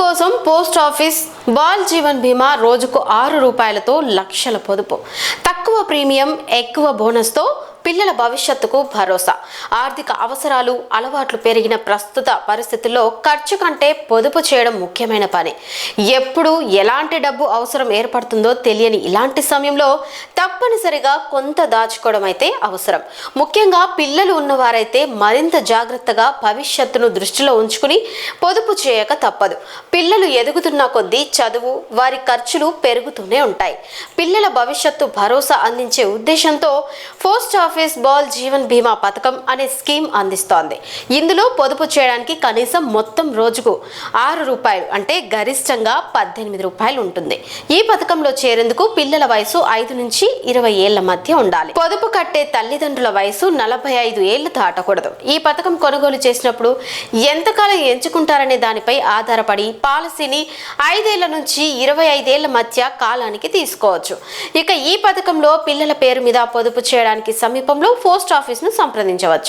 కోసం post office ball Jeevan బీమా రోజుకు 6 రూపాయలతో లక్షల పొదుపు, తక్కువ ప్రీమియం ఎక్కువ బోనస్తో పిల్లల భవిష్యత్తుకు భరోసా. ఆర్థిక అవసరాలు అలవాట్లు పెరిగిన ప్రస్తుత పరిస్థితుల్లో ఖర్చు కంటే పొదుపు చేయడం ముఖ్యమైన పని. ఎప్పుడు ఎలాంటి డబ్బు అవసరం ఏర్పడుతుందో తెలియని ఇలాంటి సమయంలో తప్పనిసరిగా కొంత దాచుకోవడం అయితే అవసరం. ముఖ్యంగా పిల్లలు ఉన్నవారైతే మరింత జాగ్రత్తగా భవిష్యత్తును దృష్టిలో ఉంచుకుని పొదుపు చేయక తప్పదు. పిల్లలు ఎదుగుతున్న కొద్దీ చదువు, వారి ఖర్చులు పెరుగుతూనే ఉంటాయి. పిల్లల భవిష్యత్తు భరోసా అందించే ఉద్దేశంతో పోస్ట్ ఆఫీస్ బాల్ జీవన్ బీమా పథకం అనే స్కీమ్ అందిస్తోంది. ఇందులో పొదుపు చేయడానికి కనీసం మొత్తం రోజుకు 6 రూపాయలు అంటే గరిష్టంగా 18 రూపాయలు ఉంటుంది. ఈ పథకంలో చేరేందుకు పిల్లల వయసు 5 నుంచి 20 ఏళ్ల మధ్య ఉండాలి. పొదుపు కట్టే తల్లిదండ్రుల వయసు 45 ఏళ్లు దాటకూడదు. ఈ పథకం కొనుగోలు చేసినప్పుడు ఎంతకాలం ఎంచుకుంటారనే దానిపై ఆధారపడి పాలసీని 5 ఏళ్ల నుంచి 25 ఏళ్ల మధ్య కాలానికి తీసుకోవచ్చు. ఇక ఈ పథకంలో పిల్లల పేరు మీద పొదుపు చేయడానికి సమీపంలో పోస్ట్ ఆఫీస్ ను సంప్రదించవచ్చు.